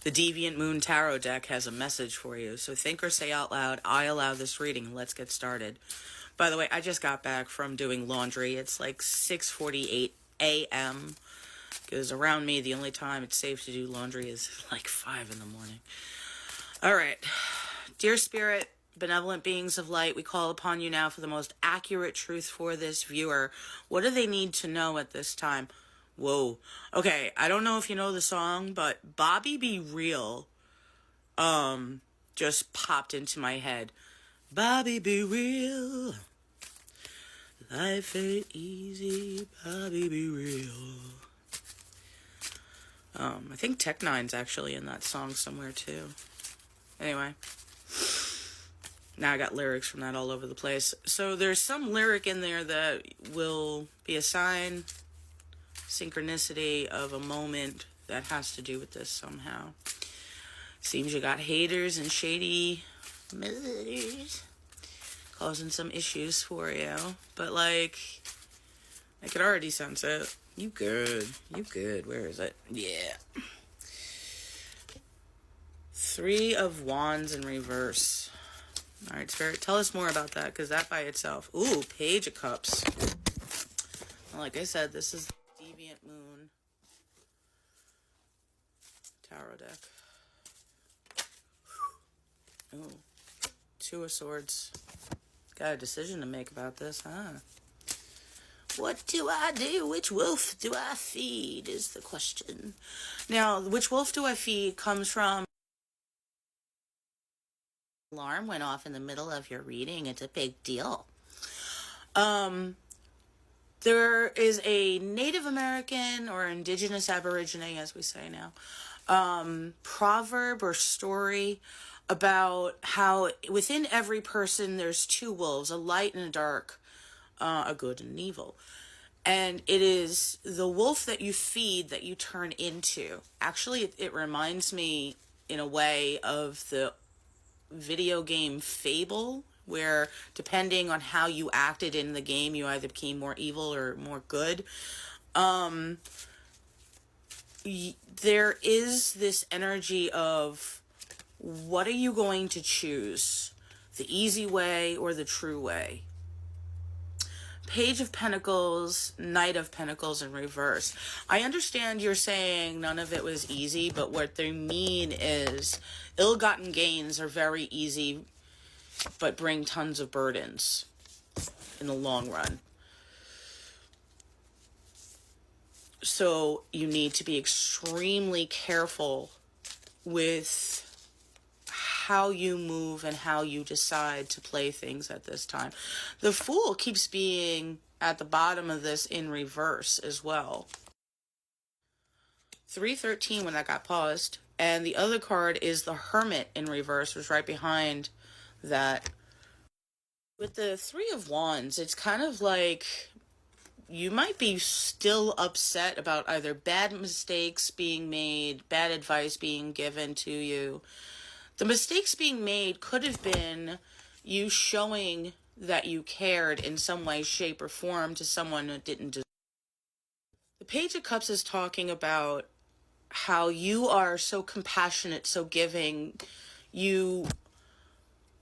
The Deviant Moon Tarot deck has a message for you. So think or say out loud, I allow this reading. Let's get started. By the way, I just got back from doing laundry. It's like 6:48 a.m. because around me, the only time it's safe to do laundry is like 5 in the morning. All right. Dear Spirit, benevolent beings of light, we call upon you now for the most accurate truth for this viewer. What do they need to know at this time? Whoa. Okay, I don't know if you know the song, but Bobby Be Real just popped into my head. Bobby Be Real. Life ain't easy, Bobby Be Real. I think Tech Nine's actually in that song somewhere too. Anyway. Now I got lyrics from that all over the place. So there's some lyric in there that will be a sign, synchronicity of a moment that has to do with this somehow. Seems you got haters and shady mothers causing some issues for you. But like, I could already sense it. You good. You good. Where is it? Yeah. 3 of Wands in reverse. All right, Spirit, tell us more about that, because that by itself. Ooh, Page of Cups. Well, like I said, this is the Deviant Moon Tarot deck. Ooh, 2 of Swords. Got a decision to make about this, huh? What do I do? Which wolf do I feed is the question. Now, which wolf do I feed comes from... Alarm went off in the middle of your reading. It's a big deal. There is a Native American or indigenous aborigine, as we say now, proverb or story about how within every person there's 2 wolves, a light and a dark, a good and an evil. And it is the wolf that you feed that you turn into. Actually, it reminds me in a way of the video game Fable, where depending on how you acted in the game, you either became more evil or more good. There is this energy of, what are you going to choose? The easy way or the true way? Page of Pentacles, Knight of Pentacles in reverse. I understand you're saying none of it was easy, but what they mean is ill-gotten gains are very easy, but bring tons of burdens in the long run. So you need to be extremely careful with how you move and how you decide to play things at this time. The Fool keeps being at the bottom of this in reverse as well. 313 when that got paused. And the other card is the Hermit in reverse, which is right behind that. With the 3 of Wands, it's kind of like you might be still upset about either bad mistakes being made, bad advice being given to you. The mistakes being made could have been you showing that you cared in some way, shape, or form to someone who didn't deserve. The Page of Cups is talking about how you are so compassionate, so giving. You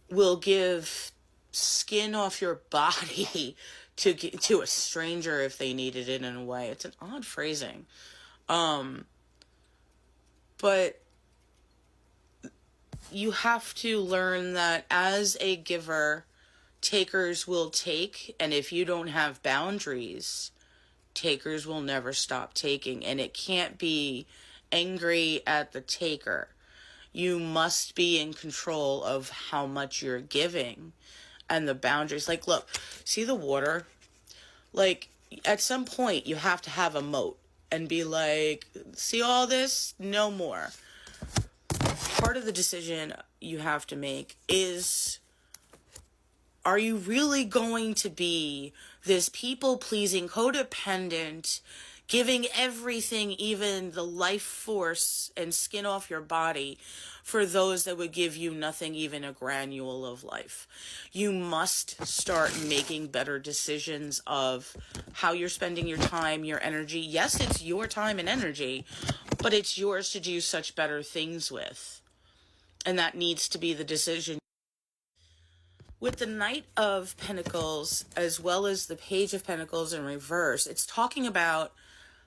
will give skin off your body to a stranger if they needed it in a way. It's an odd phrasing. But you have to learn that as a giver, takers will take, and if you don't have boundaries, takers will never stop taking, and it can't be angry at the taker. You must be in control of how much you're giving and the boundaries. Like, look, see the water? Like, at some point, you have to have a moat and be like, see all this? No more. Part of the decision you have to make is, are you really going to be this people-pleasing, codependent, giving everything, even the life force and skin off your body, for those that would give you nothing, even a granule of life. You must start making better decisions of how you're spending your time, your energy. Yes, it's your time and energy, but it's yours to do such better things with. And that needs to be the decision. With the Knight of Pentacles, as well as the Page of Pentacles in reverse, it's talking about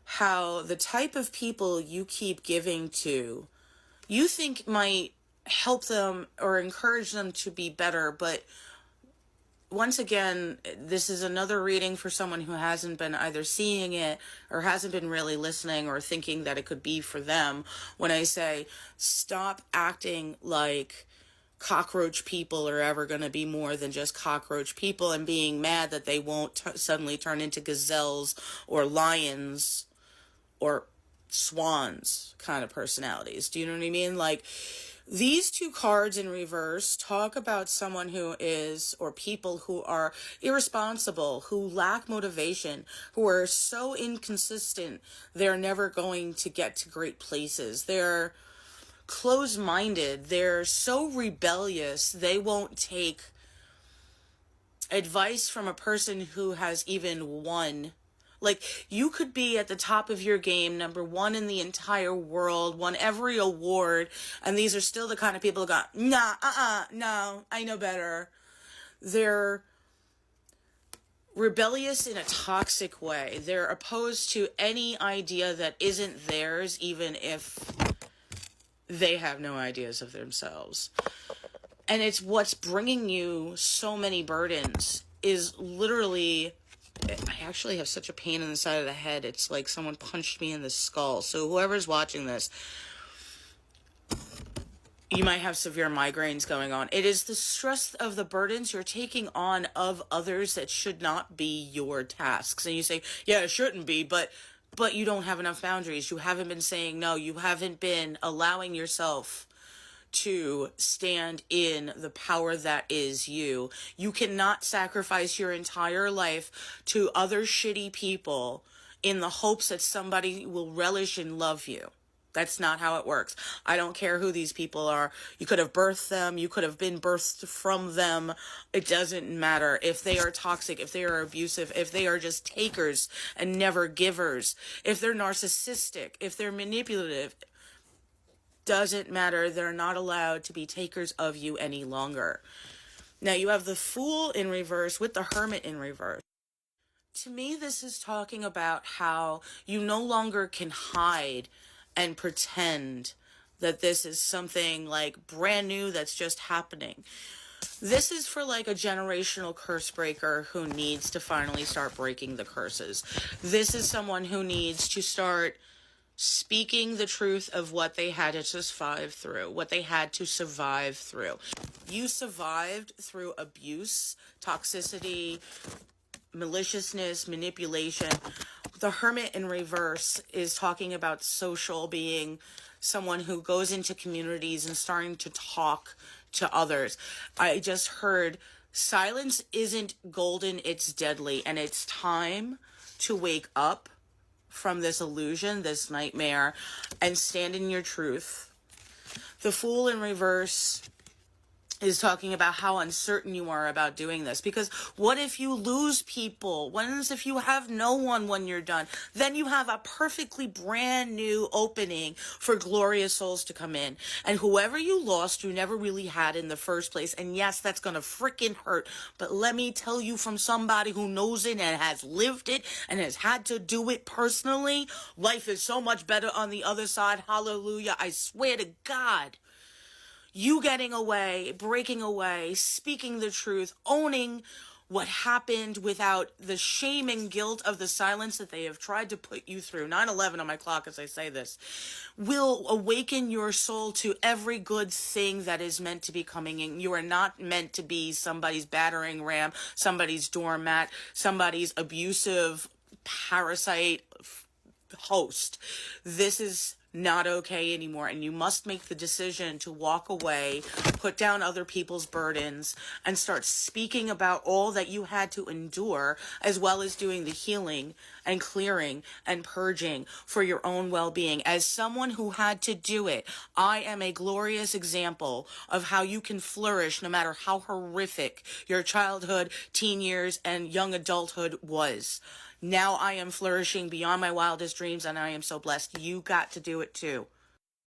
how the type of people you keep giving to, you think might help them or encourage them to be better. But once again, this is another reading for someone who hasn't been either seeing it or hasn't been really listening or thinking that it could be for them. When I say stop acting like cockroach people are ever going to be more than just cockroach people, and being mad that they won't suddenly turn into gazelles or lions or swans kind of personalities. Do you know what I mean? Like, these two cards in reverse talk about someone who is, or people who are irresponsible, who lack motivation, who are so inconsistent, they're never going to get to great places. They're closed-minded. They're so rebellious, they won't take advice from a person who has even won. Like, you could be at the top of your game, #1 in the entire world, won every award, and these are still the kind of people who go, nah, no, I know better. They're rebellious in a toxic way. They're opposed to any idea that isn't theirs, even if they have no ideas of themselves. And it's what's bringing you so many burdens is literally, I actually have such a pain in the side of the head. It's like someone punched me in the skull. So whoever's watching this, you might have severe migraines going on. It is the stress of the burdens you're taking on of others that should not be your tasks. And you say, yeah, it shouldn't be, but you don't have enough boundaries. You haven't been saying no. You haven't been allowing yourself to stand in the power that is you. You cannot sacrifice your entire life to other shitty people in the hopes that somebody will relish and love you. That's not how it works. I don't care who these people are. You could have birthed them. You could have been birthed from them. It doesn't matter. If they are toxic, if they are abusive, if they are just takers and never givers, if they're narcissistic, if they're manipulative, doesn't matter. They're not allowed to be takers of you any longer. Now you have the Fool in reverse with the Hermit in reverse. To me, this is talking about how you no longer can hide and pretend that this is something like brand new that's just happening. This is for like a generational curse breaker who needs to finally start breaking the curses. This is someone who needs to start speaking the truth of what they had to survive through, what they had to survive through. You survived through abuse, toxicity, maliciousness, manipulation. The Hermit in reverse is talking about social, being someone who goes into communities and starting to talk to others. I just heard silence isn't golden, it's deadly, and it's time to wake up from this illusion, this nightmare, and stand in your truth. The Fool in reverse is talking about how uncertain you are about doing this. Because what if you lose people? What if you have no one when you're done? Then you have a perfectly brand new opening for glorious souls to come in. And whoever you lost, you never really had in the first place. And yes, that's going to freaking hurt. But let me tell you from somebody who knows it and has lived it and has had to do it personally, life is so much better on the other side. Hallelujah. I swear to God. You getting away, breaking away, speaking the truth, owning what happened without the shame and guilt of the silence that they have tried to put you through. 9/11 on my clock as I say this. Will awaken your soul to every good thing that is meant to be coming in. You are not meant to be somebody's battering ram, somebody's doormat, somebody's abusive parasite host. This is not okay anymore, and you must make the decision to walk away, put down other people's burdens, and start speaking about all that you had to endure, as well as doing the healing and clearing and purging for your own well-being. As someone who had to do it, I am a glorious example of how you can flourish no matter how horrific your childhood, teen years, and young adulthood was. Now I am flourishing beyond my wildest dreams, and I am so blessed. You got to do it too.